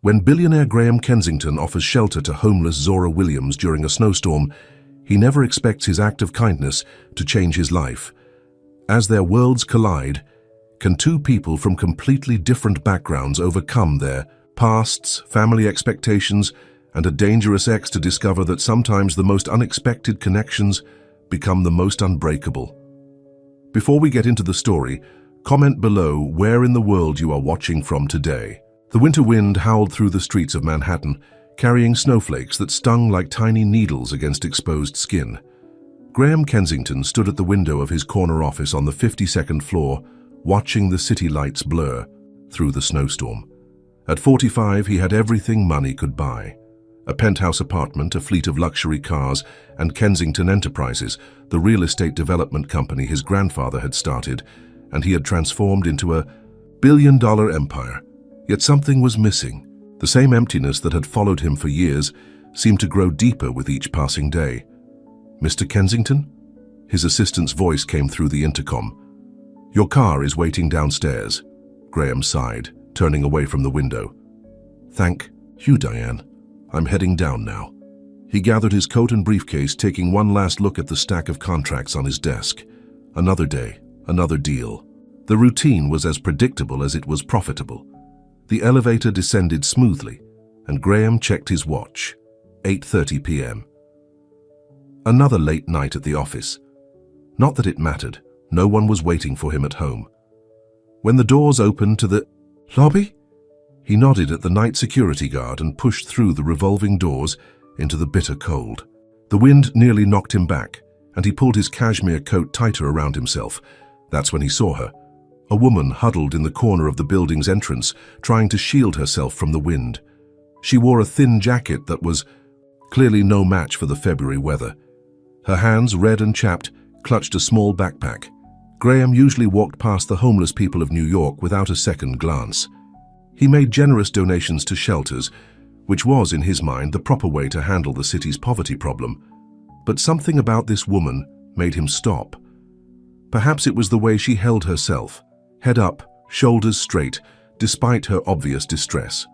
When billionaire Graham Kensington offers shelter to homeless Zora Williams during a snowstorm, he never expects his act of kindness to change his life. As their worlds collide, can two people from completely different backgrounds overcome their pasts, family expectations, and a dangerous ex to discover that sometimes the most unexpected connections become the most unbreakable? Before we get into the story, comment below where in the world you are watching from today. The winter wind howled through the streets of Manhattan, carrying snowflakes that stung like tiny needles against exposed skin. Graham Kensington stood at the window of his corner office on the 52nd floor, watching the city lights blur through the snowstorm. At 45, he had everything money could buy. A penthouse apartment, a fleet of luxury cars, and Kensington Enterprises, the real estate development company his grandfather had started, and he had transformed into a billion-dollar empire. Yet something was missing. The same emptiness that had followed him for years seemed to grow deeper with each passing day. "Mr. Kensington?" His assistant's voice came through the intercom. "Your car is waiting downstairs." Graham sighed, turning away from the window. "Thank you, Diane. I'm heading down now." He gathered his coat and briefcase, taking one last look at the stack of contracts on his desk. Another day, another deal. The routine was as predictable as it was profitable. The elevator descended smoothly, and Graham checked his watch. 8:30 p.m. Another late night at the office. Not that it mattered. No one was waiting for him at home. When the doors opened to the lobby, he nodded at the night security guard and pushed through the revolving doors into the bitter cold. The wind nearly knocked him back, and he pulled his cashmere coat tighter around himself. That's when he saw her. A woman huddled in the corner of the building's entrance, trying to shield herself from the wind. She wore a thin jacket that was clearly no match for the February weather. Her hands, red and chapped, clutched a small backpack. Graham usually walked past the homeless people of New York without a second glance. He made generous donations to shelters, which was, in his mind, the proper way to handle the city's poverty problem. But something about this woman made him stop. Perhaps it was the way she held herself, head up, shoulders straight, despite her obvious distress.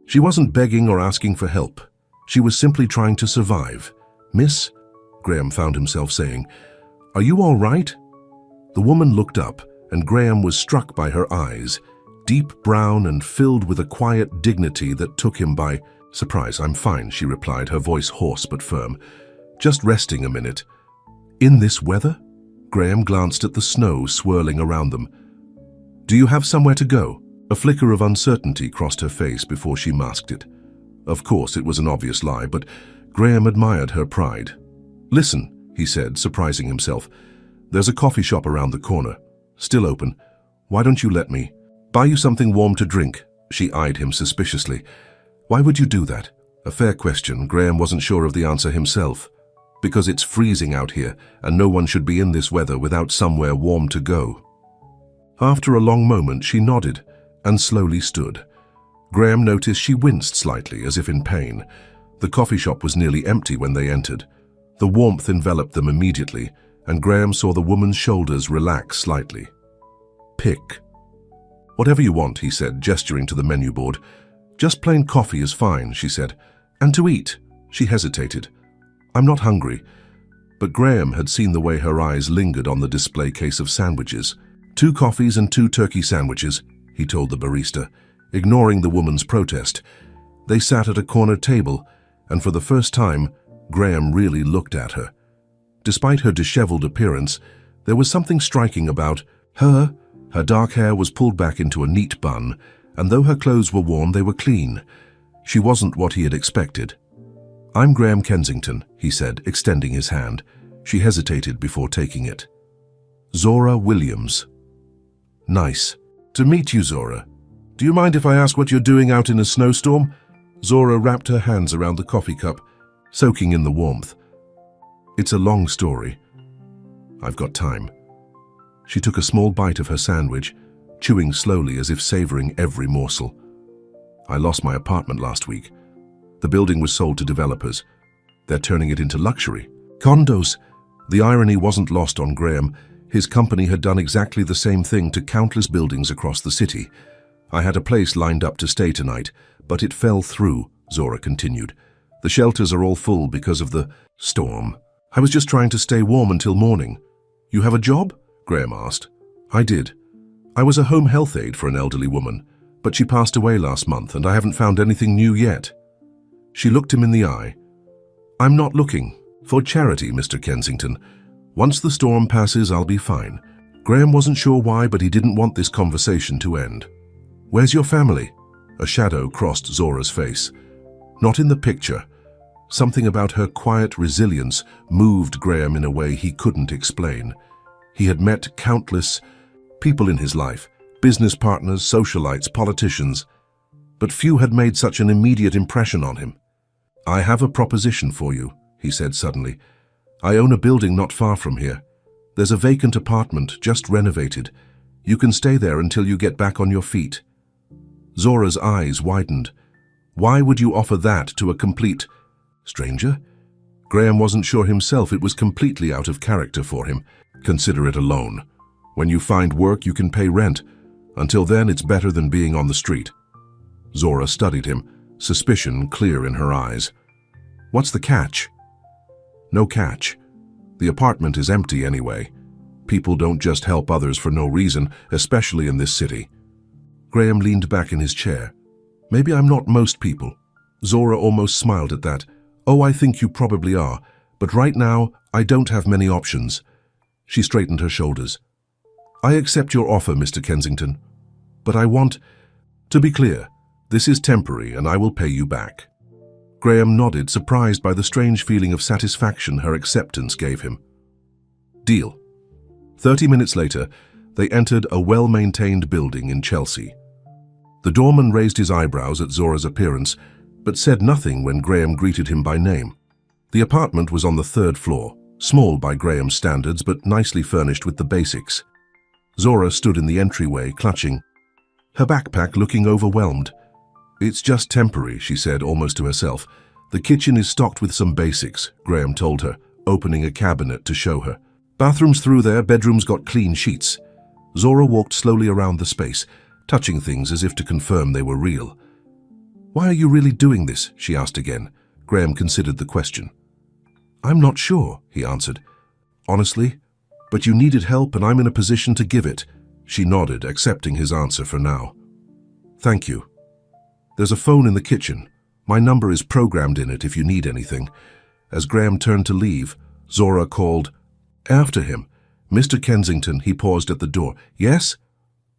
She wasn't begging or asking for help. She was simply trying to survive. "Miss," Graham found himself saying, "are you all right?" The woman looked up, and Graham was struck by her eyes, deep brown and filled with a quiet dignity that took him by surprise. "I'm fine," she replied, her voice hoarse but firm. "Just resting a minute." "In this weather?" Graham glanced at the snow swirling around them. "Do you have somewhere to go?" A flicker of uncertainty crossed her face before she masked it. Of course, it was an obvious lie, but Graham admired her pride. "Listen," he said, surprising himself. "There's a coffee shop around the corner. Still open. Why don't you let me buy you something warm to drink?" She eyed him suspiciously. "Why would you do that?" A fair question. Graham wasn't sure of the answer himself. "Because it's freezing out here, and no one should be in this weather without somewhere warm to go." After a long moment, she nodded and slowly stood. Graham noticed she winced slightly, as if in pain. The coffee shop was nearly empty when they entered. The warmth enveloped them immediately, and Graham saw the woman's shoulders relax slightly. "Pick." "Whatever you want," he said, gesturing to the menu board. "Just plain coffee is fine," she said. "And to eat." She hesitated. "I'm not hungry." But Graham had seen the way her eyes lingered on the display case of sandwiches. "2 coffees and 2 turkey sandwiches," he told the barista, ignoring the woman's protest. They sat at a corner table, and for the first time, Graham really looked at her. Despite her disheveled appearance, there was something striking about her. Her dark hair was pulled back into a neat bun, and though her clothes were worn, they were clean. She wasn't what he had expected. "I'm Graham Kensington," he said, extending his hand. She hesitated before taking it. "Zora Williams." "Nice to meet you, Zora. Do you mind if I ask what you're doing out in a snowstorm?" Zora wrapped her hands around the coffee cup, soaking in the warmth. "It's a long story. I've got time." She took a small bite of her sandwich, chewing slowly as if savoring every morsel. "I lost my apartment last week. The building was sold to developers. They're turning it into luxury. Condos." The irony wasn't lost on Graham. His company had done exactly the same thing to countless buildings across the city. I had a place lined up to stay tonight, but it fell through, Zora continued. The shelters are all full because of the storm. I was just trying to stay warm until morning. You have a job? Graham asked. I did. I was a home health aide for an elderly woman, but she passed away last month and I haven't found anything new yet. She looked him in the eye. I'm not looking for charity, Mr. Kensington. Once the storm passes, I'll be fine. Graham wasn't sure why, but he didn't want this conversation to end. Where's your family? A shadow crossed Zora's face. Not in the picture. Something about her quiet resilience moved Graham in a way he couldn't explain. He had met countless people in his life, business partners, socialites, politicians, but few had made such an immediate impression on him. I have a proposition for you, he said suddenly. I own a building not far from here. There's a vacant apartment, just renovated. You can stay there until you get back on your feet. Zora's eyes widened. Why would you offer that to a complete stranger? Graham wasn't sure himself. It was completely out of character for him. Consider it a loan. When you find work, you can pay rent. Until then, it's better than being on the street. Zora studied him, suspicion clear in her eyes. What's the catch? No catch. The apartment is empty anyway. People don't just help others for no reason, especially in this city. Graham leaned back in his chair. Maybe I'm not most people. Zora almost smiled at that. Oh, I think you probably are, but right now, I don't have many options. She straightened her shoulders. I accept your offer, Mr. Kensington, but I want to be clear. This is temporary and I will pay you back. Graham nodded, surprised by the strange feeling of satisfaction her acceptance gave him. Deal. 30 minutes later, they entered a well-maintained building in Chelsea. The doorman raised his eyebrows at Zora's appearance, but said nothing when Graham greeted him by name. The apartment was on the 3rd floor, small by Graham's standards, but nicely furnished with the basics. Zora stood in the entryway, clutching her backpack, looking overwhelmed. It's just temporary, she said, almost to herself. The kitchen is stocked with some basics, Graham told her, opening a cabinet to show her. Bathrooms through there, bedrooms got clean sheets. Zora walked slowly around the space, touching things as if to confirm they were real. Why are you really doing this? She asked again. Graham considered the question. I'm not sure, he answered. Honestly, but you needed help and I'm in a position to give it. She nodded, accepting his answer for now. Thank you. There's a phone in the kitchen. My number is programmed in it if you need anything. As Graham turned to leave, Zora called after him. Mr. Kensington, he paused at the door. Yes?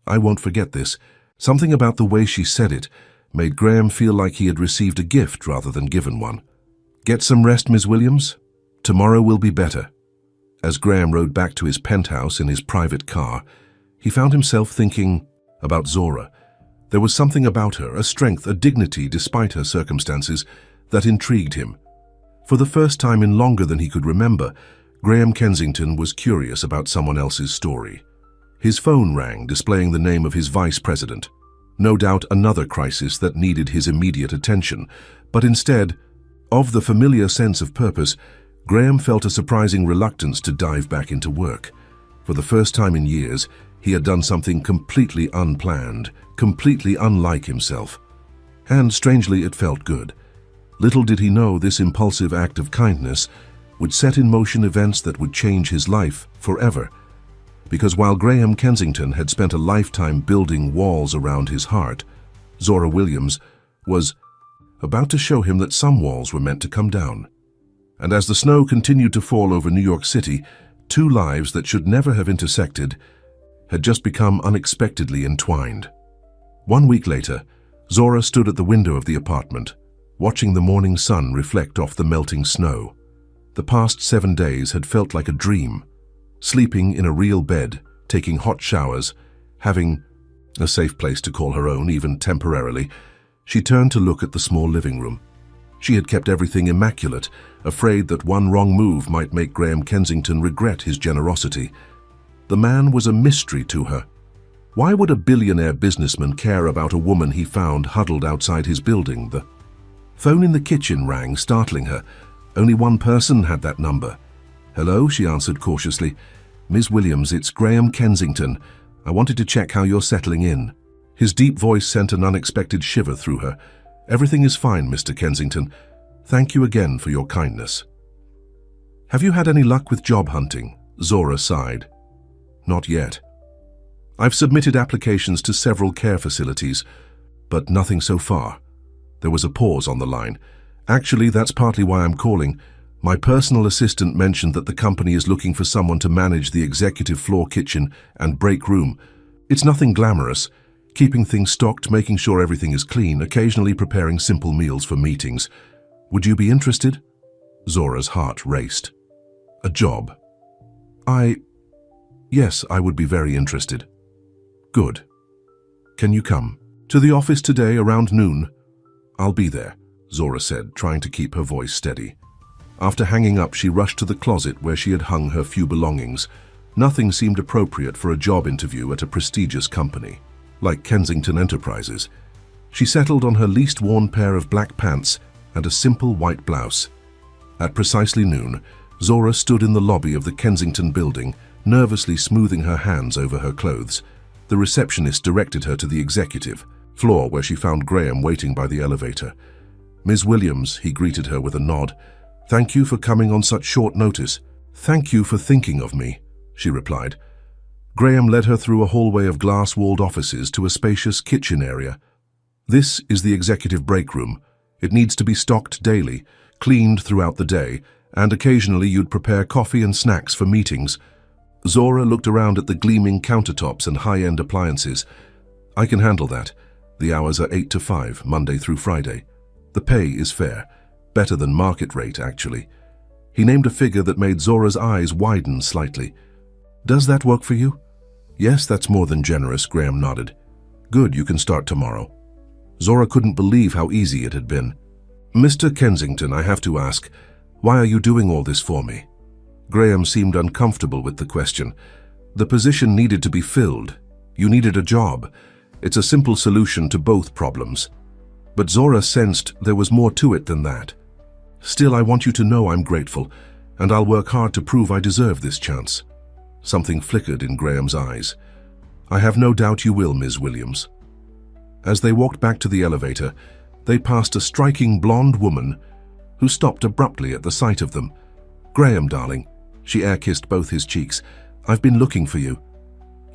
I won't forget this. Something about the way she said it made Graham feel like he had received a gift rather than given one. Get some rest, Miss Williams. Tomorrow will be better. As Graham rode back to his penthouse in his private car, he found himself thinking about Zora. There was something about her, a strength, a dignity despite her circumstances, that intrigued him. For the first time in longer than he could remember, Graham Kensington was curious about someone else's story. His phone rang, displaying the name of his vice president. No doubt another crisis that needed his immediate attention, but instead of the familiar sense of purpose, Graham felt a surprising reluctance to dive back into work. For the first time in years, he had done something completely unplanned, completely unlike himself. And strangely, it felt good. Little did he know this impulsive act of kindness would set in motion events that would change his life forever. Because while Graham Kensington had spent a lifetime building walls around his heart, Zora Williams was about to show him that some walls were meant to come down. And as the snow continued to fall over New York City, two lives that should never have intersected had just become unexpectedly entwined. 1 week later, Zora stood at the window of the apartment, watching the morning sun reflect off the melting snow. The past 7 days had felt like a dream. Sleeping in a real bed, taking hot showers, having a safe place to call her own, even temporarily, she turned to look at the small living room. She had kept everything immaculate, afraid that one wrong move might make Graham Kensington regret his generosity. The man was a mystery to her. Why would a billionaire businessman care about a woman he found huddled outside his building? The phone in the kitchen rang, startling her. Only one person had that number. Hello, she answered cautiously. Miss Williams, it's Graham Kensington. I wanted to check how you're settling in. His deep voice sent an unexpected shiver through her. "Everything is fine, Mr. Kensington. Thank you again for your kindness." "Have you had any luck with job hunting?" Zora sighed. "Not yet. I've submitted applications to several care facilities, but nothing so far." There was a pause on the line. "Actually, that's partly why I'm calling. My personal assistant mentioned that the company is looking for someone to manage the executive floor kitchen and break room. It's nothing glamorous. Keeping things stocked, making sure everything is clean, occasionally preparing simple meals for meetings. Would you be interested?" Zora's heart raced. "A job? Yes, I would be very interested." "Good. Can you come to the office today around noon?" "I'll be there," Zora said, trying to keep her voice steady. After hanging up, she rushed to the closet where she had hung her few belongings. Nothing seemed appropriate for a job interview at a prestigious company, like Kensington Enterprises. She settled on her least worn pair of black pants and a simple white blouse. At precisely noon, Zora stood in the lobby of the Kensington building, nervously smoothing her hands over her clothes. The receptionist directed her to the executive floor, where she found Graham waiting by the elevator. "Ms. Williams," he greeted her with a nod. "Thank you for coming on such short notice." "Thank you for thinking of me," she replied. Graham led her through a hallway of glass-walled offices to a spacious kitchen area. "This is the executive break room. It needs to be stocked daily, cleaned throughout the day, and occasionally you'd prepare coffee and snacks for meetings." Zora looked around at the gleaming countertops and high-end appliances. "I can handle that. The hours are 8 to 5, Monday through Friday. The pay is fair. Better than market rate, actually." He named a figure that made Zora's eyes widen slightly. "Does that work for you?" "Yes, that's more than generous," Graham nodded. "Good, you can start tomorrow." Zora couldn't believe how easy it had been. "Mr. Kensington, I have to ask, why are you doing all this for me?" Graham seemed uncomfortable with the question. "The position needed to be filled. You needed a job. It's a simple solution to both problems." But Zora sensed there was more to it than that. "Still, I want you to know I'm grateful, and I'll work hard to prove I deserve this chance." Something flickered in Graham's eyes. "I have no doubt you will, Ms. Williams." As they walked back to the elevator, they passed a striking blonde woman who stopped abruptly at the sight of them. "Graham, darling," she air-kissed both his cheeks, "I've been looking for you."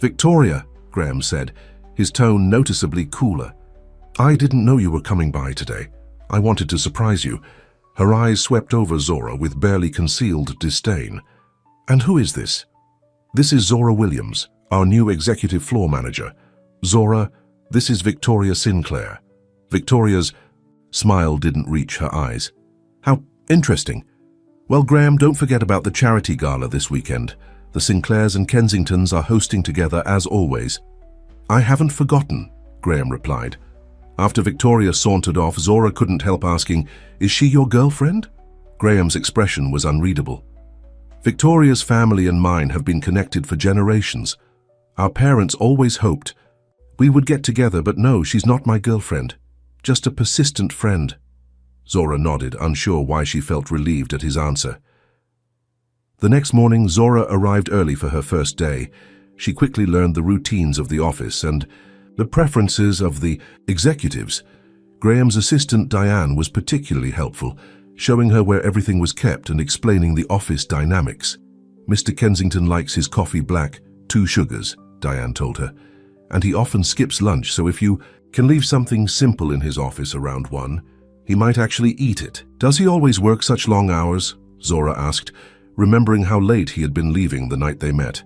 "Victoria," Graham said, his tone noticeably cooler. "I didn't know you were coming by today. I wanted to surprise you." Her eyes swept over Zora with barely concealed disdain. "And who is this?" "This is Zora Williams, our new executive floor manager. Zora, this is Victoria Sinclair." Victoria's smile didn't reach her eyes. "How interesting. Well, Graham, don't forget about the charity gala this weekend. The Sinclairs and Kensingtons are hosting together as always." "I haven't forgotten," Graham replied. After Victoria sauntered off, Zora couldn't help asking, "Is she your girlfriend?" Graham's expression was unreadable. "Victoria's family and mine have been connected for generations. Our parents always hoped we would get together, but no, she's not my girlfriend. Just a persistent friend." Zora nodded, unsure why she felt relieved at his answer. The next morning, Zora arrived early for her first day. She quickly learned the routines of the office and the preferences of the executives. Graham's assistant Diane was particularly helpful, showing her where everything was kept and explaining the office dynamics. "Mr. Kensington likes his coffee black, 2 sugars, Diane told her. "And he often skips lunch, so if you can leave something simple in his office around 1, he might actually eat it." "Does he always work such long hours?" Zora asked, remembering how late he had been leaving the night they met.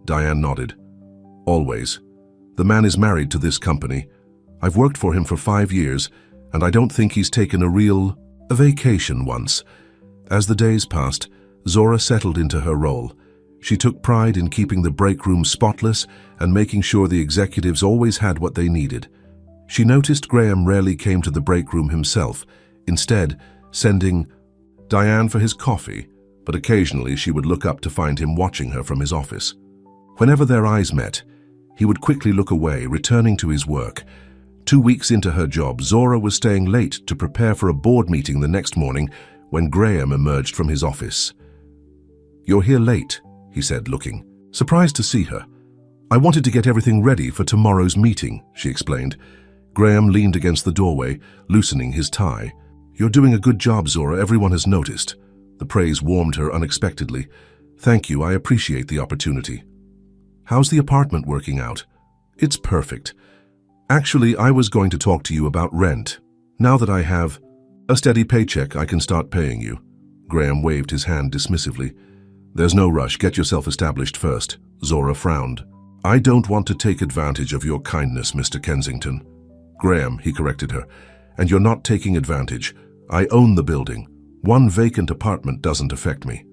Diane nodded. "Always. The man is married to this company. I've worked for him for 5 years, and I don't think he's taken a vacation once." As the days passed, Zora settled into her role. She took pride in keeping the break room spotless and making sure the executives always had what they needed. She noticed Graham rarely came to the break room himself, instead sending Diane for his coffee, but occasionally she would look up to find him watching her from his office. Whenever their eyes met, he would quickly look away, returning to his work. 2 weeks into her job, Zora was staying late to prepare for a board meeting the next morning when Graham emerged from his office. "You're here late," he said, looking surprised to see her. I wanted to get everything ready for tomorrow's meeting, she explained. Graham leaned against the doorway, loosening his tie. You're doing a good job, Zora. Everyone has noticed. The praise warmed her unexpectedly. Thank you. I appreciate the opportunity. How's the apartment working out? It's perfect. Actually, I was going to talk to you about rent. Now that I have a steady paycheck, I can start paying you. Graham waved his hand dismissively. There's no rush. Get yourself established first. Zora frowned. I don't want to take advantage of your kindness, Mr. Kensington. Graham, he corrected her. And you're not taking advantage. I own the building. One vacant apartment doesn't affect me.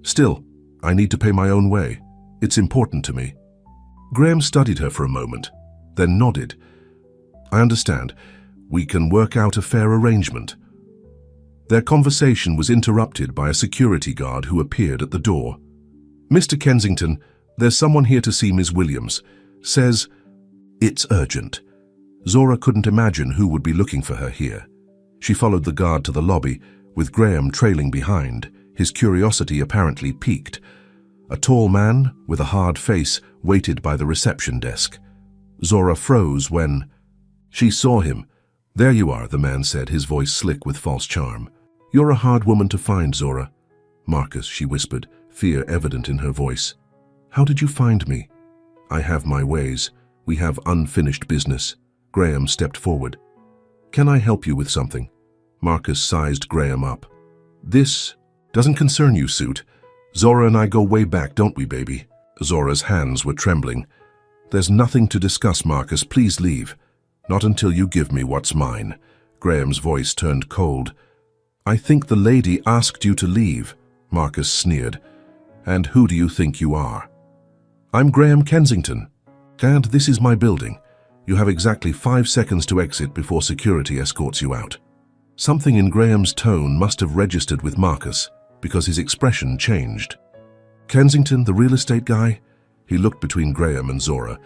Still, I need to pay my own way. It's important to me. Graham studied her for a moment, then nodded. I understand. We can work out a fair arrangement. Their conversation was interrupted by a security guard who appeared at the door. Mr. Kensington, there's someone here to see Ms. Williams. Says it's urgent. Zora couldn't imagine who would be looking for her here. She followed the guard to the lobby, with Graham trailing behind, his curiosity apparently piqued. A tall man, with a hard face, waited by the reception desk. Zora froze when she saw him. There you are, the man said, his voice slick with false charm. You're a hard woman to find, Zora. Marcus, she whispered, fear evident in her voice. How did you find me? I have my ways. We have unfinished business. Graham stepped forward. Can I help you with something? Marcus sized Graham up. This doesn't concern you, Suit. Zora and I go way back, don't we, baby? Zora's hands were trembling. There's nothing to discuss, Marcus. Please leave. Not until you give me what's mine. Graham's voice turned cold. I think the lady asked you to leave, Marcus sneered. And who do you think you are? I'm Graham Kensington, and this is my building. You have exactly 5 seconds to exit before security escorts you out. Something in Graham's tone must have registered with Marcus, because his expression changed. Kensington, the real estate guy? He looked between Graham and Zora.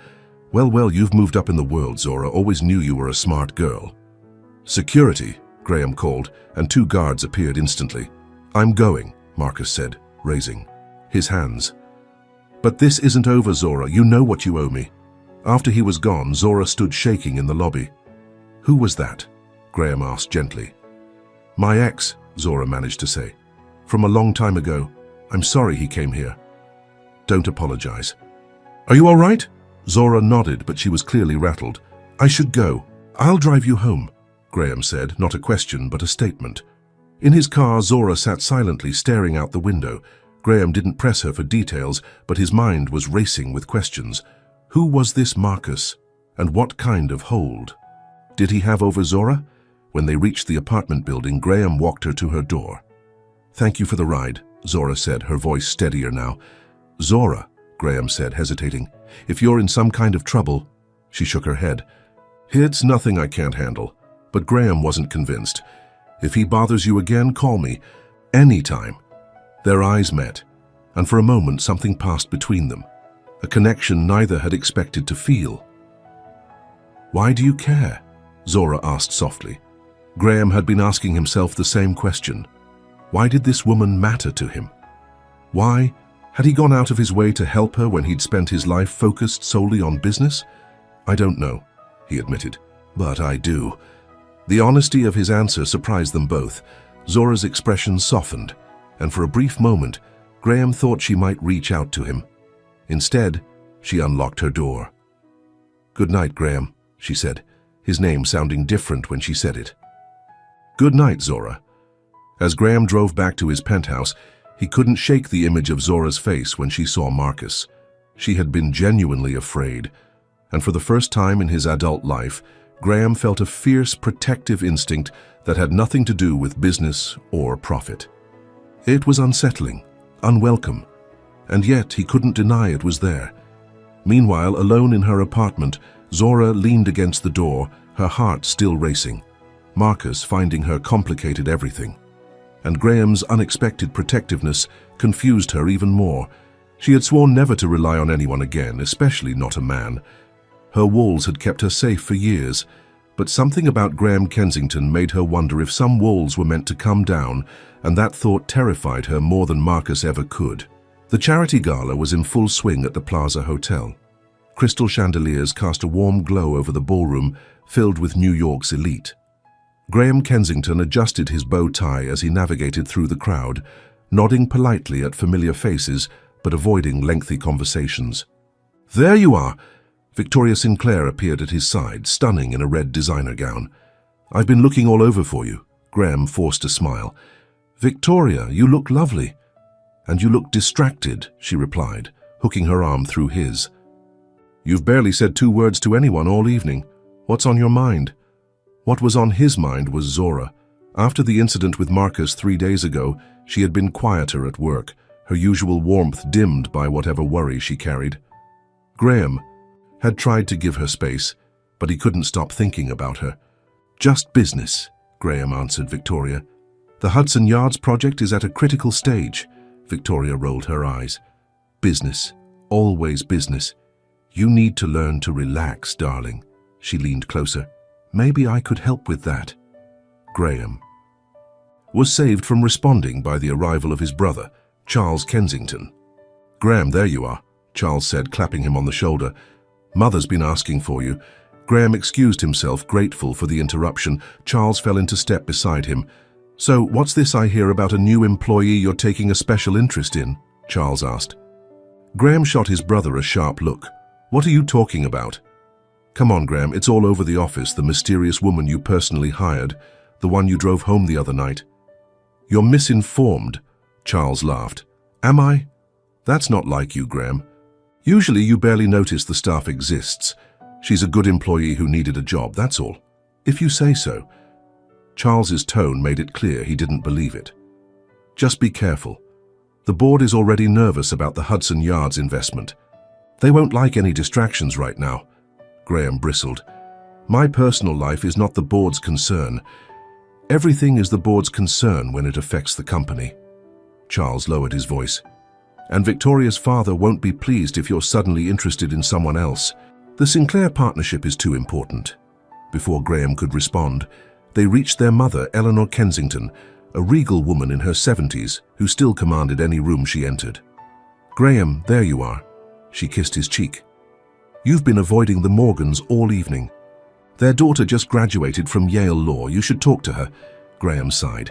Well, you've moved up in the world, Zora. Always knew you were a smart girl. Security, Graham called, and 2 guards appeared instantly. I'm going, Marcus said, raising his hands. But this isn't over, Zora. You know what you owe me. After he was gone, Zora stood shaking in the lobby. Who was that? Graham asked gently. My ex, Zora managed to say. From a long time ago. I'm sorry he came here. Don't apologize. Are you all right? Zora nodded, but she was clearly rattled. I should go. I'll drive you home, Graham said, not a question but a statement. In his car, Zora sat silently staring out the window. Graham didn't press her for details, but his mind was racing with questions. Who was this Marcus, and what kind of hold did he have over Zora? When they reached the apartment building, Graham walked her to her door. Thank you for the ride, Zora said, her voice steadier now. Zora, Graham said, hesitating. If you're in some kind of trouble. She shook her head. It's nothing I can't handle. But Graham wasn't convinced. If he bothers you again, call me. Anytime. Their eyes met, and for a moment something passed between them. A connection neither had expected to feel. Why do you care? Zora asked softly. Graham had been asking himself the same question. Why did this woman matter to him? Why? Had he gone out of his way to help her when he'd spent his life focused solely on business? I don't know, he admitted, but I do. The honesty of his answer surprised them both. Zora's expression softened, and for a brief moment, Graham thought she might reach out to him. Instead, she unlocked her door. Good night, Graham, she said, his name sounding different when she said it. Good night, Zora. As Graham drove back to his penthouse, he couldn't shake the image of Zora's face when she saw Marcus. She had been genuinely afraid, and for the first time in his adult life, Graham felt a fierce protective instinct that had nothing to do with business or profit. It was unsettling, unwelcome, and yet he couldn't deny it was there. Meanwhile, alone in her apartment, Zora leaned against the door, her heart still racing. Marcus finding her complicated everything. And Graham's unexpected protectiveness confused her even more. She had sworn never to rely on anyone again, especially not a man. Her walls had kept her safe for years, but something about Graham Kensington made her wonder if some walls were meant to come down, and that thought terrified her more than Marcus ever could. The charity gala was in full swing at the Plaza Hotel. Crystal chandeliers cast a warm glow over the ballroom filled with New York's elite. Graham Kensington adjusted his bow tie as he navigated through the crowd, nodding politely at familiar faces but avoiding lengthy conversations. "There you are!" Victoria Sinclair appeared at his side, stunning in a red designer gown. "I've been looking all over for you." Graham forced a smile. "Victoria, you look lovely." "And you look distracted," she replied, hooking her arm through his. "You've barely said 2 words to anyone all evening. What's on your mind?" What was on his mind was Zora. After the incident with Marcus 3 days ago, she had been quieter at work, her usual warmth dimmed by whatever worry she carried. Graham had tried to give her space, but he couldn't stop thinking about her. "Just business," Graham answered Victoria. "The Hudson Yards project is at a critical stage." Victoria rolled her eyes. "Business, always business. You need to learn to relax, darling." She leaned closer. "Maybe I could help with that." Graham was saved from responding by the arrival of his brother, Charles Kensington. "Graham, there you are," Charles said, clapping him on the shoulder. "Mother's been asking for you." Graham excused himself, grateful for the interruption. Charles fell into step beside him. "So, what's this I hear about a new employee you're taking a special interest in?" Charles asked. Graham shot his brother a sharp look. "What are you talking about?" "Come on, Graham, it's all over the office, the mysterious woman you personally hired, the one you drove home the other night." "You're misinformed," Charles laughed. "Am I? That's not like you, Graham. Usually you barely notice the staff exists. She's a good employee who needed a job, that's all. If you say so." Charles's tone made it clear he didn't believe it. "Just be careful. The board is already nervous about the Hudson Yards investment. They won't like any distractions right now." Graham bristled. "My personal life is not the board's concern. Everything is the board's concern when it affects the company." Charles lowered his voice. "And Victoria's father won't be pleased if you're suddenly interested in someone else. The Sinclair partnership is too important." Before Graham could respond, they reached their mother, Eleanor Kensington, a regal woman in her 70s who still commanded any room she entered. "Graham, there you are." She kissed his cheek. "You've been avoiding the Morgans all evening. Their daughter just graduated from Yale Law. You should talk to her." Graham sighed.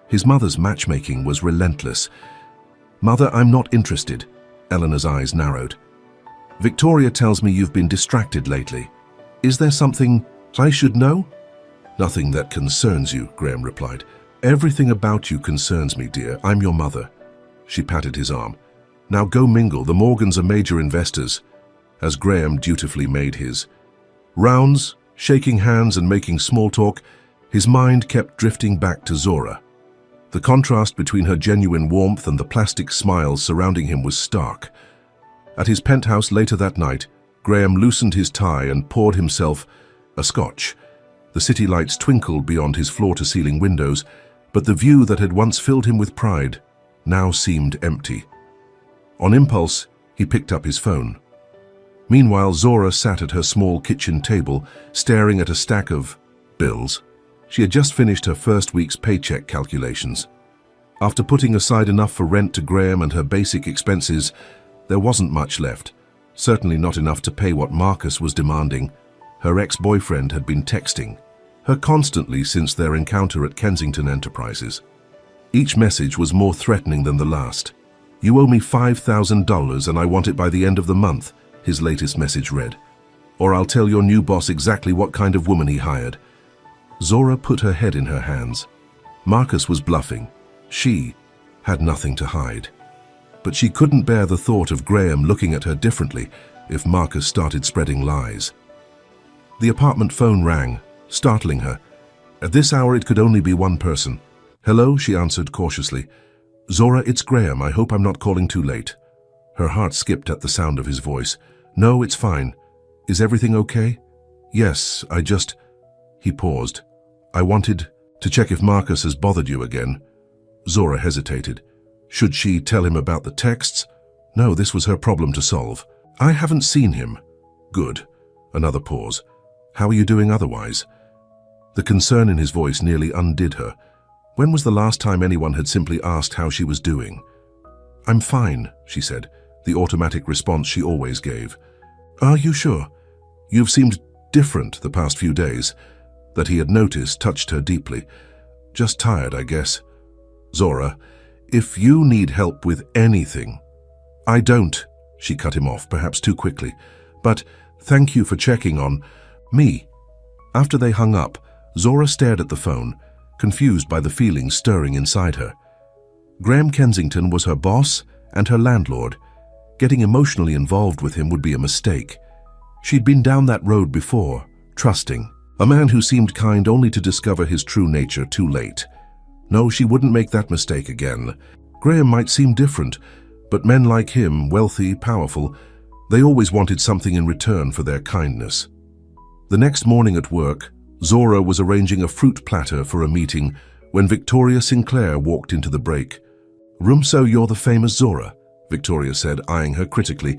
His mother's matchmaking was relentless. "Mother, I'm not interested." Eleanor's eyes narrowed. "Victoria tells me you've been distracted lately. Is there something I should know?" "Nothing that concerns you," Graham replied. "Everything about you concerns me, dear. I'm your mother." She patted his arm. "Now go mingle. The Morgans are major investors." As Graham dutifully made his rounds, shaking hands and making small talk, his mind kept drifting back to Zora. The contrast between her genuine warmth and the plastic smiles surrounding him was stark. At his penthouse later that night, Graham loosened his tie and poured himself a scotch. The city lights twinkled beyond his floor-to-ceiling windows, but the view that had once filled him with pride now seemed empty. On impulse, he picked up his phone. Meanwhile, Zora sat at her small kitchen table, staring at a stack of bills. She had just finished her first week's paycheck calculations. After putting aside enough for rent to Graham and her basic expenses, there wasn't much left, certainly not enough to pay what Marcus was demanding. Her ex-boyfriend had been texting her constantly since their encounter at Kensington Enterprises. Each message was more threatening than the last. "You owe me $5,000 and I want it by the end of the month," his latest message read. "Or I'll tell your new boss exactly what kind of woman he hired." Zora put her head in her hands. Marcus was bluffing. She had nothing to hide. But she couldn't bear the thought of Graham looking at her differently if Marcus started spreading lies. The apartment phone rang, startling her. At this hour it could only be one person. "Hello," she answered cautiously. "Zora, it's Graham. I hope I'm not calling too late." Her heart skipped at the sound of his voice. "No, it's fine. Is everything okay?" "Yes, I just..." He paused. "I wanted to check if Marcus has bothered you again." Zora hesitated. Should she tell him about the texts? No, this was her problem to solve. "I haven't seen him." "Good." Another pause. "How are you doing otherwise?" The concern in his voice nearly undid her. When was the last time anyone had simply asked how she was doing? "I'm fine," she said, the automatic response she always gave. Are you sure? You've seemed different the past few days. That he had noticed touched her deeply. Just tired, I guess. Zora, if you need help with anything... I don't, she cut him off, perhaps too quickly. But thank you for checking on me. After they hung up, Zora stared at the phone, confused by the feelings stirring inside her. Graham Kensington was her boss and her landlord. Getting emotionally involved with him would be a mistake. She'd been down that road before, trusting. A man who seemed kind only to discover his true nature too late. No, she wouldn't make that mistake again. Graham might seem different, but men like him, wealthy, powerful, they always wanted something in return for their kindness. The next morning at work, Zora was arranging a fruit platter for a meeting when Victoria Sinclair walked into the break. "So you're the famous Zora," Victoria said, eyeing her critically.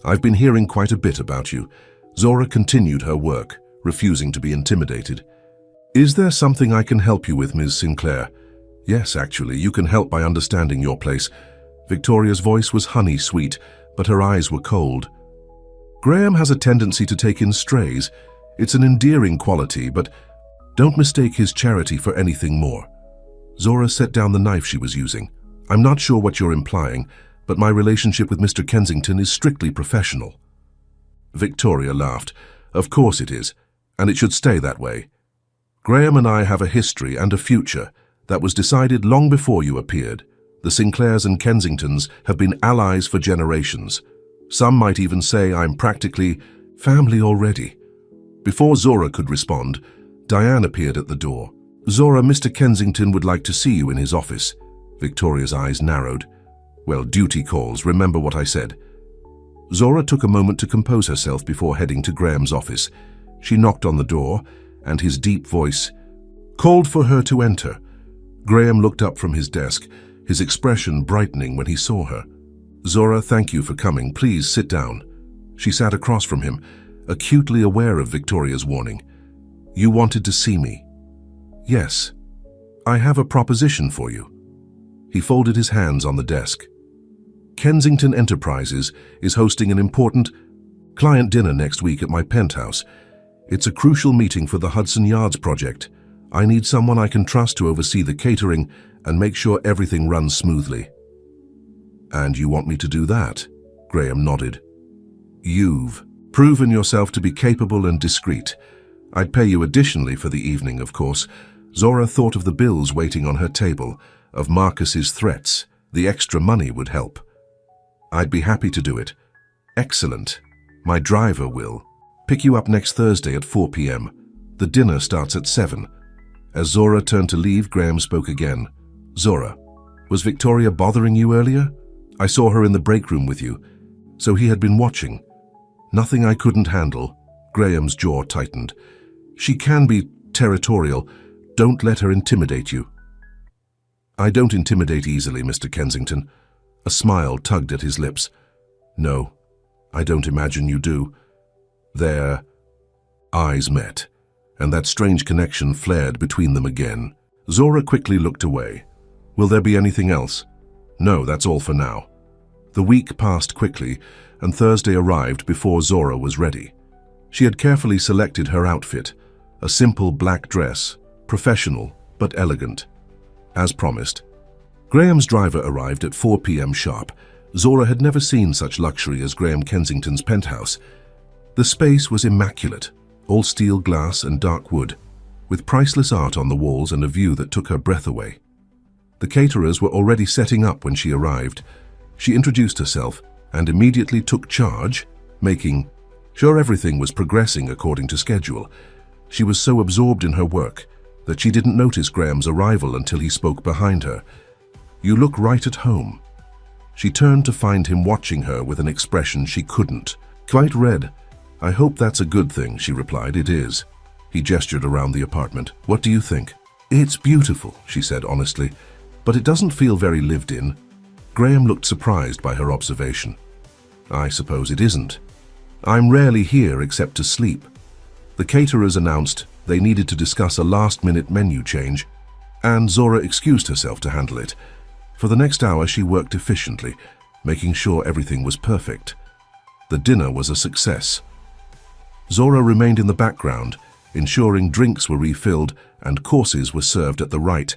"I've been hearing quite a bit about you." Zora continued her work, refusing to be intimidated. "Is there something I can help you with, Ms. Sinclair?" "Yes, actually, you can help by understanding your place." Victoria's voice was honey-sweet, but her eyes were cold. "Graham has a tendency to take in strays. It's an endearing quality, but don't mistake his charity for anything more." Zora set down the knife she was using. "I'm not sure what you're implying, but my relationship with Mr. Kensington is strictly professional." Victoria laughed. "Of course it is, and it should stay that way. Graham and I have a history and a future that was decided long before you appeared. The Sinclairs and Kensingtons have been allies for generations. Some might even say I'm practically family already." Before Zora could respond, Diane appeared at the door. "Zora, Mr. Kensington would like to see you in his office." Victoria's eyes narrowed. "Well, duty calls, remember what I said." Zora took a moment to compose herself before heading to Graham's office. She knocked on the door, and his deep voice called for her to enter. Graham looked up from his desk, his expression brightening when he saw her. "Zora, thank you for coming. Please sit down." She sat across from him, acutely aware of Victoria's warning. "You wanted to see me?" "Yes. I have a proposition for you." He folded his hands on the desk. "Kensington Enterprises is hosting an important client dinner next week at my penthouse. It's a crucial meeting for the Hudson Yards project. I need someone I can trust to oversee the catering and make sure everything runs smoothly." "And you want me to do that?" Graham nodded. "You've proven yourself to be capable and discreet. I'd pay you additionally for the evening, of course." Zora thought of the bills waiting on her table, of Marcus's threats. The extra money would help. "I'd be happy to do it." "Excellent. My driver will pick you up next Thursday at 4 p.m. The dinner starts at 7. As Zora turned to leave, Graham spoke again. "Zora, was Victoria bothering you earlier? I saw her in the break room with you." So he had been watching. "Nothing I couldn't handle." Graham's jaw tightened. "She can be territorial. Don't let her intimidate you." "I don't intimidate easily, Mr. Kensington." A smile tugged at his lips. "No, I don't imagine you do." Their eyes met, and that strange connection flared between them again. Zora quickly looked away. "Will there be anything else?" "No, that's all for now." The week passed quickly, and Thursday arrived before Zora was ready. She had carefully selected her outfit, a simple black dress, professional but elegant. As promised, Graham's driver arrived at 4 p.m. sharp. Zora had never seen such luxury as Graham Kensington's penthouse. The space was immaculate, all steel glass and dark wood, with priceless art on the walls and a view that took her breath away. The caterers were already setting up when she arrived. She introduced herself and immediately took charge, making sure everything was progressing according to schedule. She was so absorbed in her work that she didn't notice Graham's arrival until he spoke behind her. "You look right at home." She turned to find him watching her with an expression she couldn't quite read. "I hope that's a good thing," she replied. "It is." He gestured around the apartment. "What do you think?" "It's beautiful," she said honestly, "but it doesn't feel very lived in." Graham looked surprised by her observation. "I suppose it isn't. I'm rarely here except to sleep." The caterers announced they needed to discuss a last-minute menu change, and Zora excused herself to handle it. For the next hour she worked efficiently, making sure everything was perfect. The dinner was a success. Zora remained in the background, ensuring drinks were refilled and courses were served at the right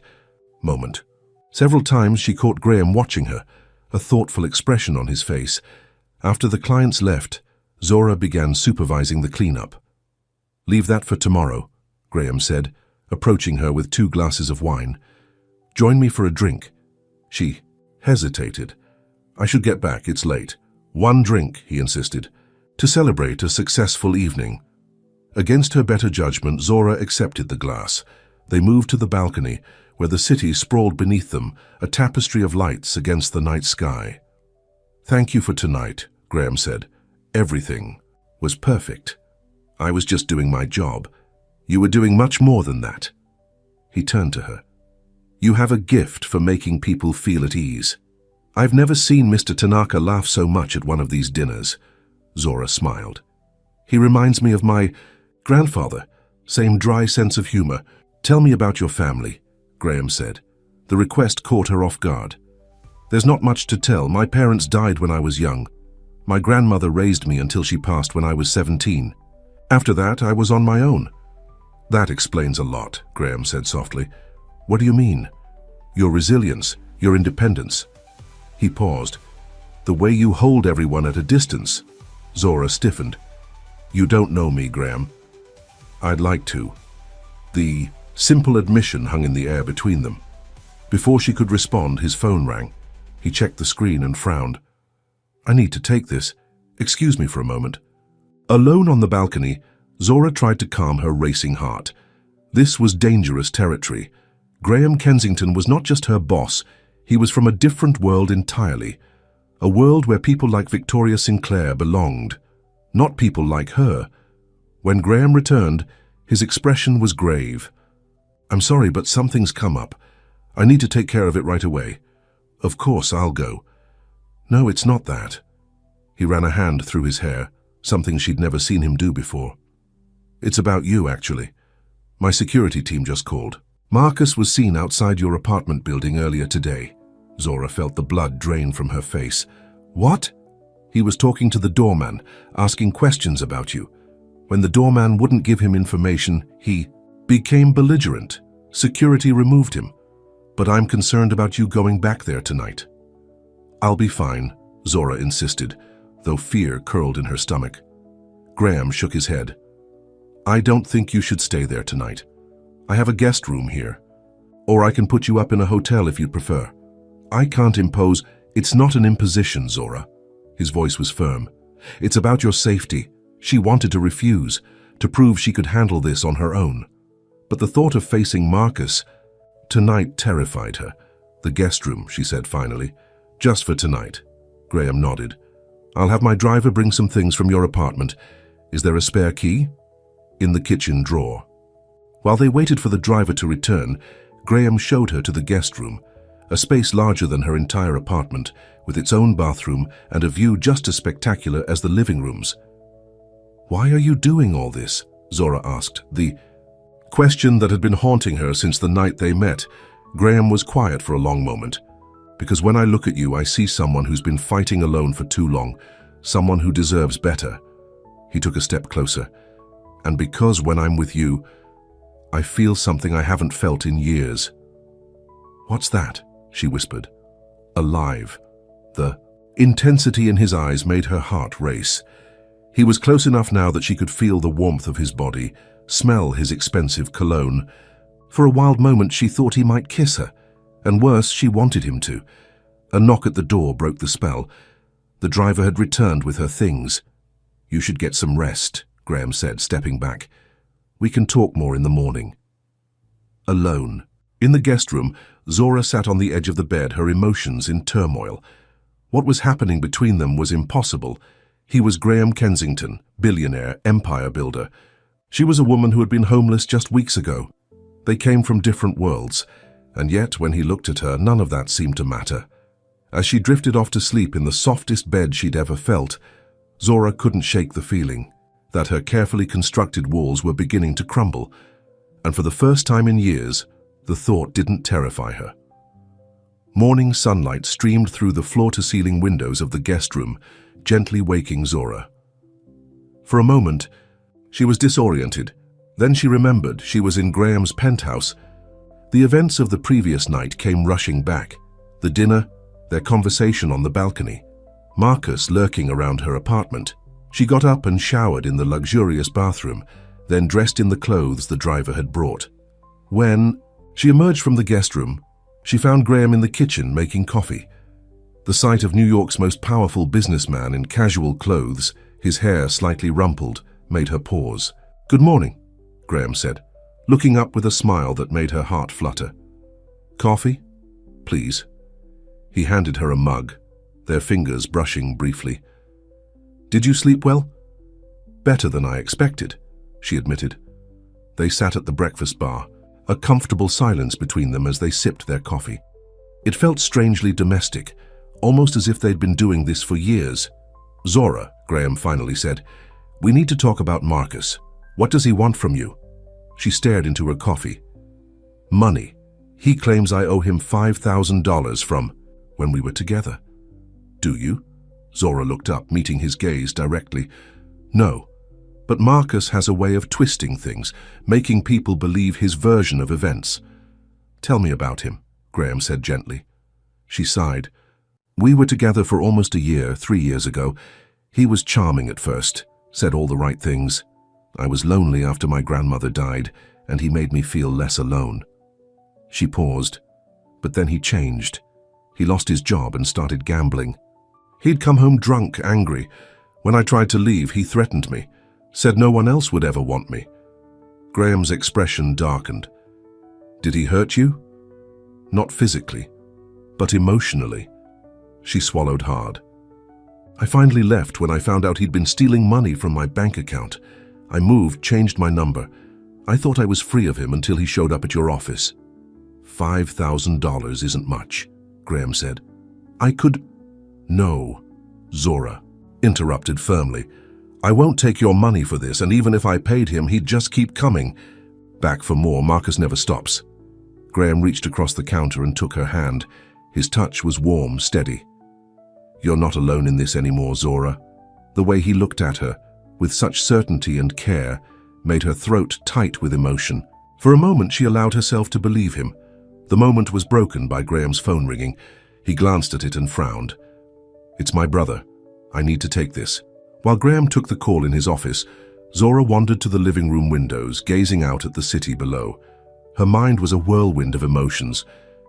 moment. Several times she caught Graham watching her, a thoughtful expression on his face. After the clients left, Zora began supervising the cleanup. "Leave that for tomorrow," Graham said, approaching her with 2 glasses of wine. "Join me for a drink." She hesitated. "I should get back, it's late." "1 drink," he insisted, "to celebrate a successful evening." Against her better judgment, Zora accepted the glass. They moved to the balcony, where the city sprawled beneath them, a tapestry of lights against the night sky. "Thank you for tonight," Graham said. "Everything was perfect. I was just doing my job. You were doing much more than that." He turned to her. "You have a gift for making people feel at ease. I've never seen Mr. Tanaka laugh so much at one of these dinners." Zora smiled. "He reminds me of my grandfather. Same dry sense of humor. Tell me about your family," Graham said. The request caught her off guard. "There's not much to tell. My parents died when I was young. My grandmother raised me until she passed when I was 17. After that, I was on my own." "That explains a lot," Graham said softly. "What do you mean?" "Your resilience, your independence." He paused. "The way you hold everyone at a distance." Zora stiffened. "You don't know me, Graham." "I'd like to." The simple admission hung in the air between them. Before she could respond, his phone rang. He checked the screen and frowned. "I need to take this. Excuse me for a moment." Alone on the balcony, Zora tried to calm her racing heart. This was dangerous territory. Graham Kensington was not just her boss, he was from a different world entirely. A world where people like Victoria Sinclair belonged, not people like her. When Graham returned, his expression was grave. "I'm sorry, but something's come up. I need to take care of it right away." "Of course, I'll go." "No, it's not that." He ran a hand through his hair, something she'd never seen him do before. "It's about you, actually. My security team just called. Marcus was seen outside your apartment building earlier today." Zora felt the blood drain from her face. "What?" "He was talking to the doorman, asking questions about you. When the doorman wouldn't give him information, he became belligerent. Security removed him. But I'm concerned about you going back there tonight." "I'll be fine," Zora insisted, though fear curled in her stomach. Graham shook his head. "I don't think you should stay there tonight. I have a guest room here. Or I can put you up in a hotel if you'd prefer." "I can't impose." "It's not an imposition, Zora." His voice was firm. "It's about your safety." She wanted to refuse, to prove she could handle this on her own. But the thought of facing Marcus tonight terrified her. "The guest room," she said finally. "Just for tonight." Graham nodded. "I'll have my driver bring some things from your apartment. Is there a spare key?" "In the kitchen drawer." While they waited for the driver to return, Graham showed her to the guest room, a space larger than her entire apartment, with its own bathroom and a view just as spectacular as the living rooms. "Why are you doing all this?" Zora asked, the question that had been haunting her since the night they met. Graham was quiet for a long moment. "Because when I look at you, I see someone who's been fighting alone for too long, someone who deserves better." He took a step closer. "And because when I'm with you, I feel something I haven't felt in years." "What's that?" she whispered. "Alive." The intensity in his eyes made her heart race. He was close enough now that she could feel the warmth of his body, smell his expensive cologne. For a wild moment she thought he might kiss her, and worse, she wanted him to. A knock at the door broke the spell. The driver had returned with her things. "You should get some rest," Graham said, stepping back. "We can talk more in the morning." Alone. In the guest room, Zora sat on the edge of the bed, her emotions in turmoil. What was happening between them was impossible. He was Graham Kensington, billionaire, empire builder. She was a woman who had been homeless just weeks ago. They came from different worlds, and yet when he looked at her, none of that seemed to matter. As she drifted off to sleep in the softest bed she'd ever felt, Zora couldn't shake the feeling that her carefully constructed walls were beginning to crumble, and for the first time in years, the thought didn't terrify her. Morning sunlight streamed through the floor-to-ceiling windows of the guest room, gently waking Zora. For a moment, she was disoriented. Then she remembered she was in Graham's penthouse. The events of the previous night came rushing back. The dinner, their conversation on the balcony, Marcus lurking around her apartment. She got up and showered in the luxurious bathroom, then dressed in the clothes the driver had brought. When she emerged from the guest room, she found Graham in the kitchen making coffee. The sight of New York's most powerful businessman in casual clothes, his hair slightly rumpled, made her pause. "Good morning," Graham said, looking up with a smile that made her heart flutter. "Coffee? Please." He handed her a mug, their fingers brushing briefly. "Did you sleep well?" "Better than I expected," she admitted. They sat at the breakfast bar, a comfortable silence between them as they sipped their coffee. It felt strangely domestic, almost as if they'd been doing this for years. "Zora," Graham finally said, "we need to talk about Marcus. What does he want from you?" She stared into her coffee. "Money. He claims I owe him $5,000 from when we were together." "Do you?" Zora looked up, meeting his gaze directly. "No, but Marcus has a way of twisting things, making people believe his version of events." "Tell me about him," Graham said gently. She sighed. "We were together for almost a year, 3 years ago. He was charming at first, said all the right things. I was lonely after my grandmother died, and he made me feel less alone." She paused, but then he changed. He lost his job and started gambling. He'd come home drunk, angry. When I tried to leave, he threatened me, said no one else would ever want me. Graham's expression darkened. "Did he hurt you?" "Not physically, but emotionally." She swallowed hard. "I finally left when I found out he'd been stealing money from my bank account. I moved, changed my number. I thought I was free of him until he showed up at your office." $5,000 isn't much," Graham said. "I could—" "No," Zora interrupted firmly. "I won't take your money for this, and even if I paid him, he'd just keep coming. Back for more. Marcus never stops." Graham reached across the counter and took her hand. His touch was warm, steady. "You're not alone in this anymore, Zora." The way he looked at her, with such certainty and care, made her throat tight with emotion. For a moment she allowed herself to believe him. The moment was broken by Graham's phone ringing. He glanced at it and frowned. "It's my brother. I need to take this." While Graham took the call in his office, Zora wandered to the living room windows, gazing out at the city below. Her mind was a whirlwind of emotions.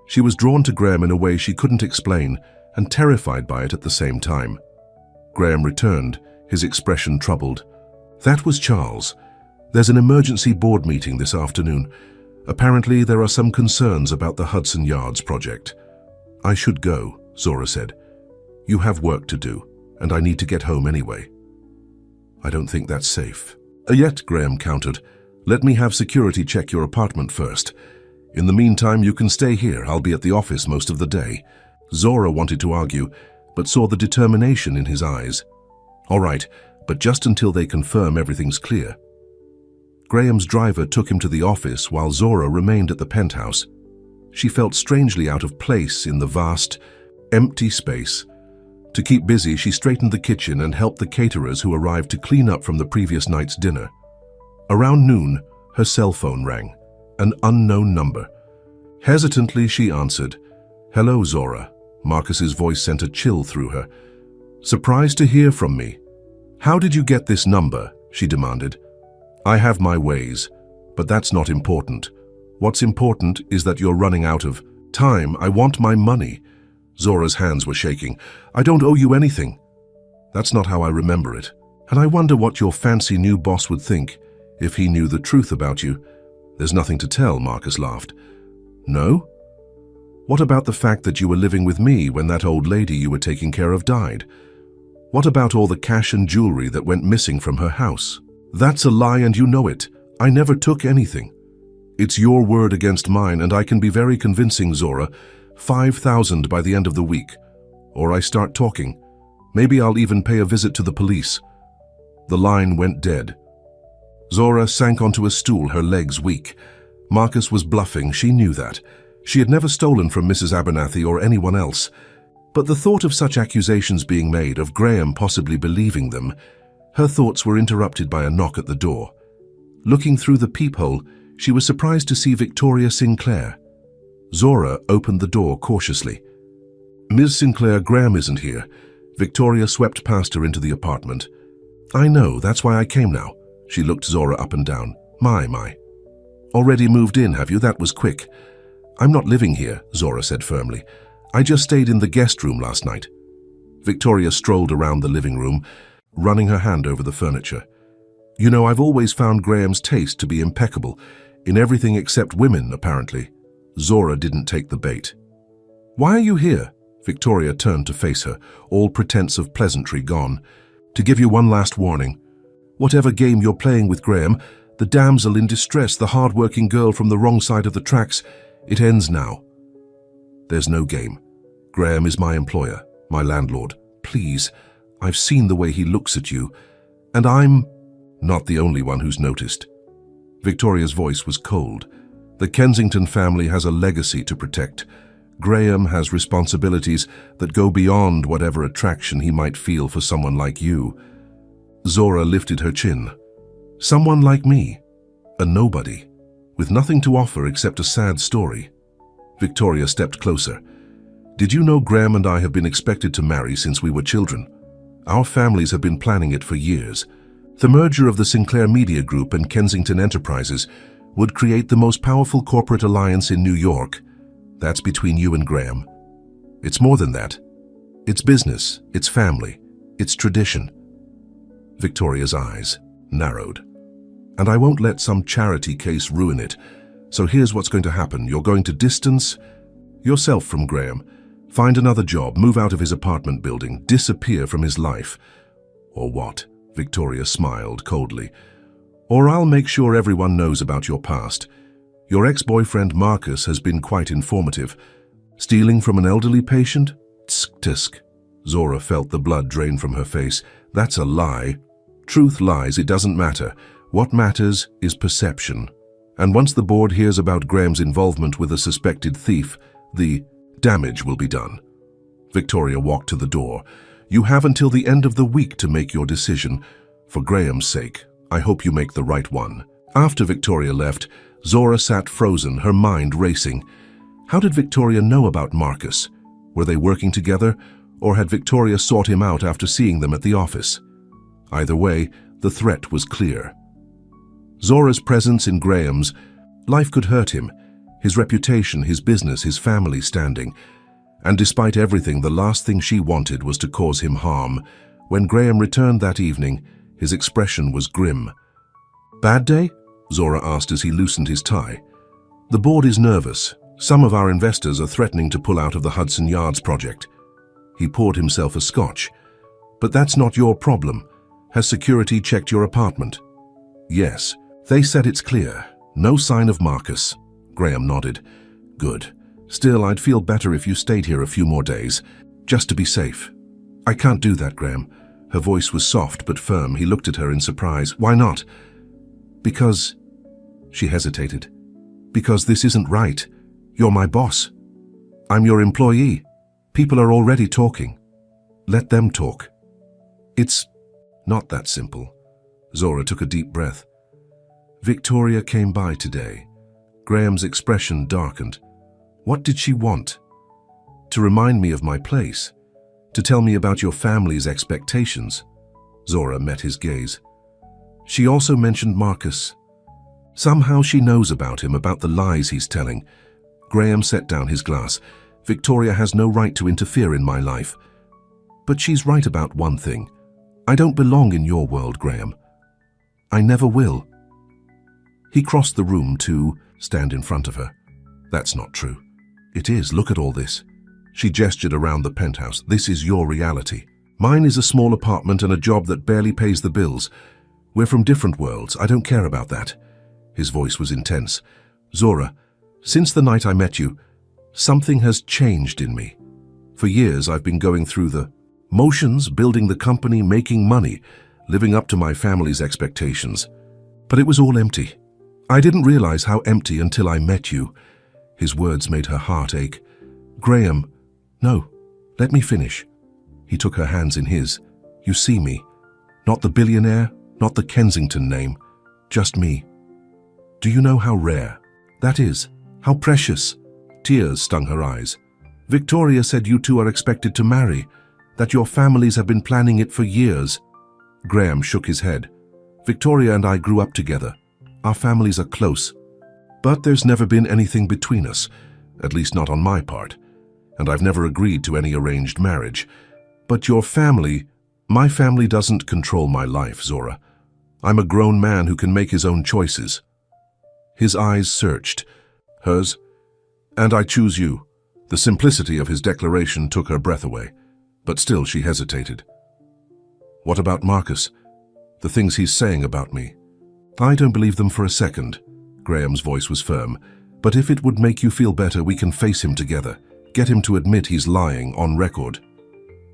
She was drawn to Graham in a way she couldn't explain, and terrified by it at the same time. Graham returned, his expression troubled. "That was Charles. There's an emergency board meeting this afternoon. Apparently there are some concerns about the Hudson Yards project." "I should go," Zora said. "You have work to do, and I need to get home anyway." "I don't think that's safe." "Yet," Graham countered. "Let me have security check your apartment first. In the meantime, you can stay here. I'll be at the office most of the day." Zora wanted to argue, but saw the determination in his eyes. "All right, but just until they confirm everything's clear." Graham's driver took him to the office while Zora remained at the penthouse. She felt strangely out of place in the vast, empty space. To keep busy, she straightened the kitchen and helped the caterers who arrived to clean up from the previous night's dinner. Around noon, her cell phone rang, an unknown number. Hesitantly, she answered. "Hello, Zora." Marcus's voice sent a chill through her. "Surprised to hear from me." "How did you get this number?" she demanded. "I have my ways, but that's not important. What's important is that you're running out of time. I want my money." Zora's hands were shaking. "I don't owe you anything." "That's not how I remember it. And I wonder what your fancy new boss would think if he knew the truth about you." "There's nothing to tell," Marcus laughed. "No? What about the fact that you were living with me when that old lady you were taking care of died? What about all the cash and jewelry that went missing from her house?" "That's a lie and you know it. I never took anything." "It's your word against mine, and I can be very convincing, Zora. 5,000 by the end of the week. Or I start talking. Maybe I'll even pay a visit to the police." The line went dead. Zora sank onto a stool, her legs weak. Marcus was bluffing, she knew that. She had never stolen from Mrs. Abernathy or anyone else. But the thought of such accusations being made, of Graham possibly believing them, her thoughts were interrupted by a knock at the door. Looking through the peephole, she was surprised to see Victoria Sinclair. Zora opened the door cautiously. "Ms. Sinclair, Graham isn't here." Victoria swept past her into the apartment. "I know, that's why I came now." She looked Zora up and down. My. "Already moved in, have you? That was quick." "I'm not living here," Zora said firmly. "I just stayed in the guest room last night." Victoria strolled around the living room, running her hand over the furniture. "You know, I've always found Graham's taste to be impeccable, in everything except women, apparently." Zora didn't take the bait. "Why are you here?" Victoria turned to face her, all pretense of pleasantry gone. "To give you one last warning. Whatever game you're playing with Graham, the damsel in distress, the hard-working girl from the wrong side of the tracks, it ends now." "There's no game. Graham is my employer, my landlord. Please, I've seen the way he looks at you, and I'm not the only one who's noticed." Victoria's voice was cold. "The Kensington family has a legacy to protect. Graham has responsibilities that go beyond whatever attraction he might feel for someone like you." Zora lifted her chin. "Someone like me, a nobody, with nothing to offer except a sad story." Victoria stepped closer. "Did you know Graham and I have been expected to marry since we were children? Our families have been planning it for years. The merger of the Sinclair Media Group and Kensington Enterprises would create the most powerful corporate alliance in New York. That's between you and Graham. It's more than that. It's business, it's family, it's tradition." Victoria's eyes narrowed. "And I won't let some charity case ruin it. So here's what's going to happen. You're going to distance yourself from Graham, find another job, move out of his apartment building, disappear from his life." "Or what?" Victoria smiled coldly. "Or I'll make sure everyone knows about your past. Your ex-boyfriend Marcus has been quite informative. Stealing from an elderly patient? Tsk, tsk." Zora felt the blood drain from her face. "That's a lie. Truth lies, it doesn't matter. What matters is perception. And once the board hears about Graham's involvement with a suspected thief, the damage will be done." Victoria walked to the door. "You have until the end of the week to make your decision. For Graham's sake, I hope you make the right one." After Victoria left, Zora sat frozen, her mind racing. How did Victoria know about Marcus? Were they working together, or had Victoria sought him out after seeing them at the office? Either way, the threat was clear. Zora's presence in Graham's life could hurt him, his reputation, his business, his family standing. And despite everything, the last thing she wanted was to cause him harm. When Graham returned that evening, his expression was grim. "Bad day?" Zora asked as he loosened his tie. "The board is nervous. Some of our investors are threatening to pull out of the Hudson Yards project." He poured himself a scotch. "But that's not your problem. Has security checked your apartment?" "Yes. They said it's clear. No sign of Marcus." Graham nodded. "Good. Still, I'd feel better if you stayed here a few more days, just to be safe." "I can't do that, Graham." Her voice was soft but firm. He looked at her in surprise. "Why not?" "Because..." She hesitated. "Because this isn't right. You're my boss. I'm your employee. People are already talking. Let them talk." "It's not that simple." Zora took a deep breath. "Victoria came by today." Graham's expression darkened. "What did she want?" "To remind me of my place. To tell me about your family's expectations." Zora met his gaze. "She also mentioned Marcus. Somehow she knows about him, about the lies he's telling." Graham set down his glass. "Victoria has no right to interfere in my life. But she's right about one thing. I don't belong in your world, Graham. I never will." He crossed the room to stand in front of her. "That's not true." "It is. Look at all this." She gestured around the penthouse. "This is your reality. Mine is a small apartment and a job that barely pays the bills. We're from different worlds. I don't care about that." His voice was intense. "Zora, since the night I met you, something has changed in me. For years I've been going through the motions, building the company, making money, living up to my family's expectations. But it was all empty. I didn't realize how empty until I met you." His words made her heart ache. "Graham, no, Let me finish. He took her hands in his. You see me. Not the billionaire, not the Kensington name. Just me. Do you know how rare that is? How precious? Tears stung her eyes. Victoria said you two are expected to marry, that your families have been planning it for years. Graham shook his head. Victoria and I grew up together. Our families are close. But there's never been anything between us, at least not on my part. And I've never agreed to any arranged marriage. But your family, my family doesn't control my life, Zora. I'm a grown man who can make his own choices. His eyes searched. Hers. And I choose you. The simplicity of his declaration took her breath away, but still she hesitated. What about Marcus? The things he's saying about me? I don't believe them for a second. Graham's voice was firm. But if it would make you feel better, we can face him together. Get him to admit he's lying on record.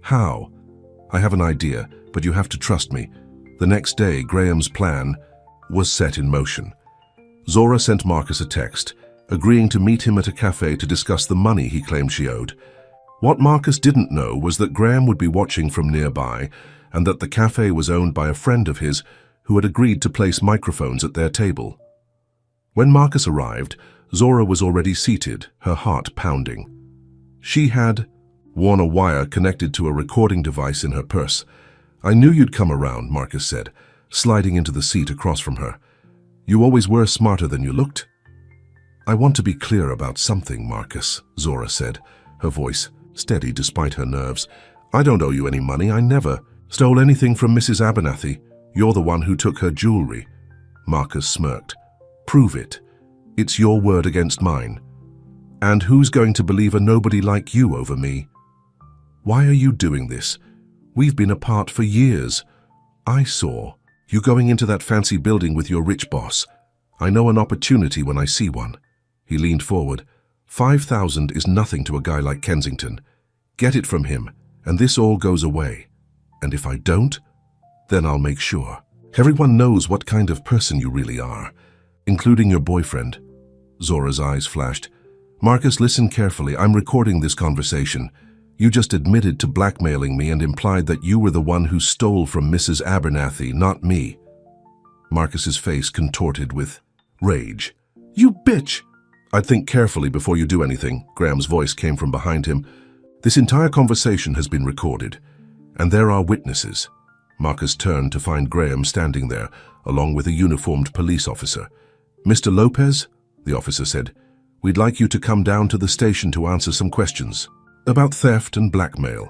How? I have an idea, but you have to trust me. The next day, Graham's plan was set in motion. Zora sent Marcus a text, agreeing to meet him at a cafe to discuss the money he claimed she owed. What Marcus didn't know was that Graham would be watching from nearby and that the cafe was owned by a friend of his who had agreed to place microphones at their table. When Marcus arrived, Zora was already seated, her heart pounding. She had worn a wire connected to a recording device in her purse. I knew you'd come around, Marcus said, sliding into the seat across from her. You always were smarter than you looked. I want to be clear about something, Marcus, Zora said, her voice steady despite her nerves. I don't owe you any money. I never stole anything from Mrs. Abernathy. You're the one who took her jewelry. Marcus smirked. Prove it. It's your word against mine. And who's going to believe a nobody like you over me? Why are you doing this? We've been apart for years. I saw you going into that fancy building with your rich boss. I know an opportunity when I see one. He leaned forward. 5,000 is nothing to a guy like Kensington. Get it from him, and this all goes away. And if I don't, then I'll make sure. Everyone knows what kind of person you really are, including your boyfriend. Zora's eyes flashed. Marcus, listen carefully. I'm recording this conversation. You just admitted to blackmailing me and implied that you were the one who stole from Mrs. Abernathy, not me. Marcus's face contorted with rage. You bitch! I'd think carefully before you do anything, Graham's voice came from behind him. This entire conversation has been recorded, and there are witnesses. Marcus turned to find Graham standing there, along with a uniformed police officer. Mr. Lopez, the officer said, we'd like you to come down to the station to answer some questions about theft and blackmail.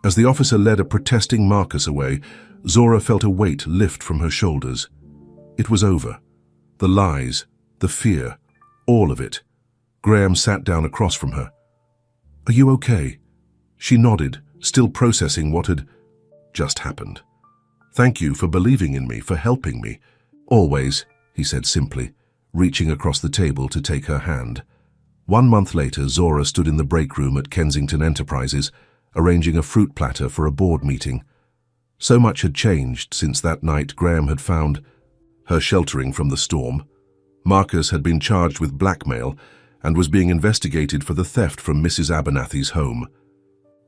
As the officer led a protesting Marcus away, Zora felt a weight lift from her shoulders. It was over. The lies, the fear, all of it. Graham sat down across from her. Are you okay? She nodded, still processing what had just happened. Thank you for believing in me, for helping me. Always, he said simply, reaching across the table to take her hand. 1 month later, Zora stood in the break room at Kensington Enterprises, arranging a fruit platter for a board meeting. So much had changed since that night Graham had found her sheltering from the storm. Marcus had been charged with blackmail and was being investigated for the theft from Mrs. Abernathy's home.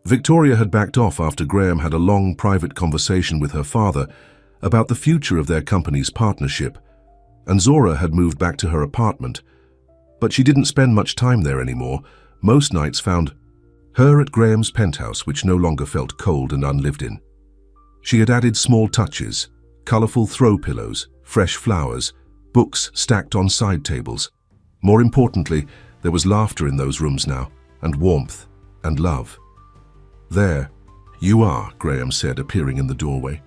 Victoria had backed off after Graham had a long private conversation with her father about the future of their company's partnership, and Zora had moved back to her apartment. But she didn't spend much time there anymore. Most nights found her at Graham's penthouse, which no longer felt cold and unlived in. She had added small touches, colorful throw pillows, fresh flowers, books stacked on side tables. More importantly, there was laughter in those rooms now, and warmth, and love. There you are, Graham said, appearing in the doorway.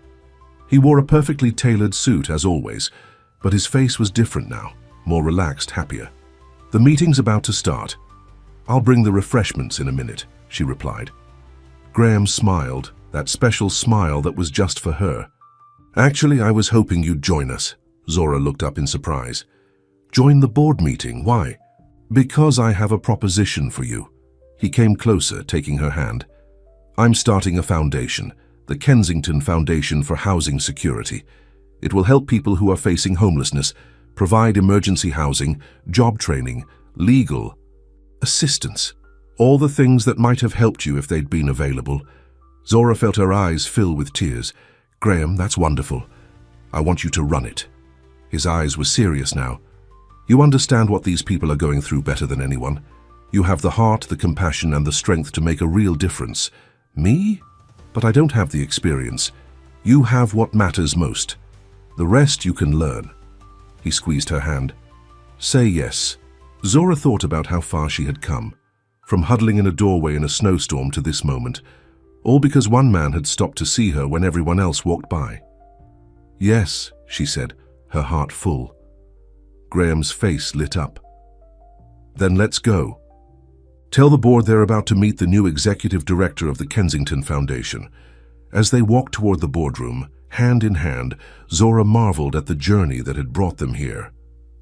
He wore a perfectly tailored suit, as always, but his face was different now, more relaxed, happier. The meeting's about to start. I'll bring the refreshments in a minute, she replied. Graham smiled, that special smile that was just for her. Actually, I was hoping you'd join us. Zora looked up in surprise. Join the board meeting? Why? Because I have a proposition for you. He came closer, taking her hand. I'm starting a foundation, the Kensington Foundation for Housing Security. It will help people who are facing homelessness, provide emergency housing, job training, legal assistance, All the things that might have helped you if they'd been available. Zora felt her eyes fill with tears. Graham, that's wonderful. I want you to run it. His eyes were serious now. You understand what these people are going through better than anyone. You have the heart, the compassion, and the strength to make a real difference. Me? But I don't have the experience. You have what matters most. The rest you can learn. He squeezed her hand. Say yes. Zora thought about how far she had come, from huddling in a doorway in a snowstorm to this moment, all because one man had stopped to see her when everyone else walked by. Yes, she said, her heart full. Graham's face lit up. Then let's go. Tell the board they're about to meet the new executive director of the Kensington Foundation. As they walked toward the boardroom, hand in hand, Zora marveled at the journey that had brought them here.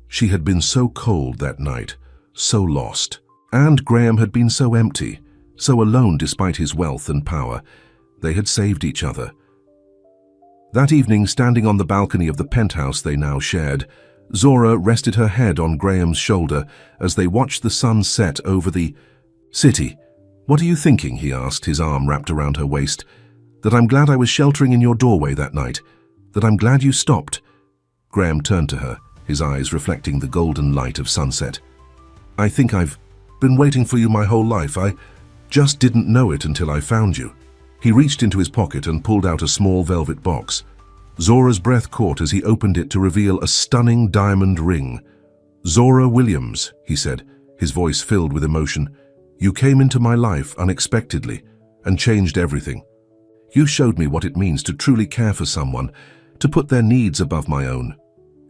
She had been so cold that night, so lost. And Graham had been so empty, so alone despite his wealth and power. They had saved each other. That evening, standing on the balcony of the penthouse they now shared, Zora rested her head on Graham's shoulder as they watched the sun set over the city. What are you thinking? He asked, his arm wrapped around her waist. That I'm glad I was sheltering in your doorway that night. That I'm glad you stopped. Graham turned to her, his eyes reflecting the golden light of sunset. I think I've been waiting for you my whole life. I just didn't know it until I found you. He reached into his pocket and pulled out a small velvet box. Zora's breath caught as he opened it to reveal a stunning diamond ring. Zora Williams, he said, his voice filled with emotion. You came into my life unexpectedly and changed everything. You showed me what it means to truly care for someone, to put their needs above my own.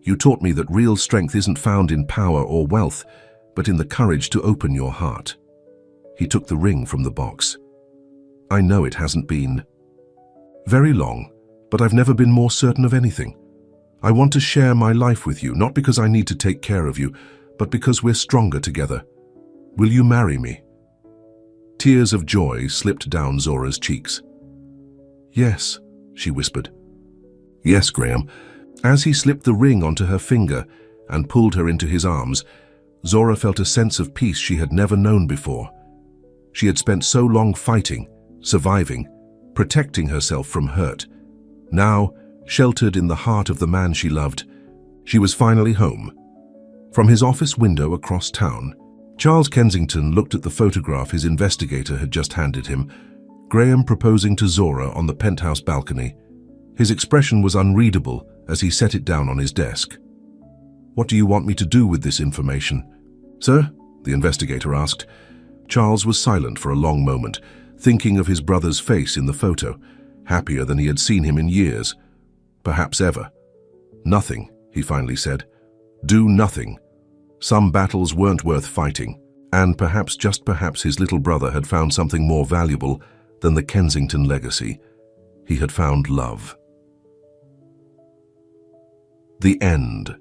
You taught me that real strength isn't found in power or wealth, but in the courage to open your heart. He took the ring from the box. I know it hasn't been very long, but I've never been more certain of anything. I want to share my life with you, not because I need to take care of you, but because we're stronger together. Will you marry me? Tears of joy slipped down Zora's cheeks. Yes, she whispered. Yes, Graham. As he slipped the ring onto her finger and pulled her into his arms, Zora felt a sense of peace she had never known before. She had spent so long fighting, surviving, protecting herself from hurt. Now, sheltered in the heart of the man she loved, she was finally home. From his office window across town, Charles Kensington looked at the photograph his investigator had just handed him, Graham proposing to Zora on the penthouse balcony. His expression was unreadable as he set it down on his desk. What do you want me to do with this information? Sir? The investigator asked. Charles was silent for a long moment, thinking of his brother's face in the photo, happier than he had seen him in years, perhaps ever. Nothing, he finally said. Do nothing. Some battles weren't worth fighting, and perhaps, just perhaps, his little brother had found something more valuable than the Kensington legacy. He had found love. The end.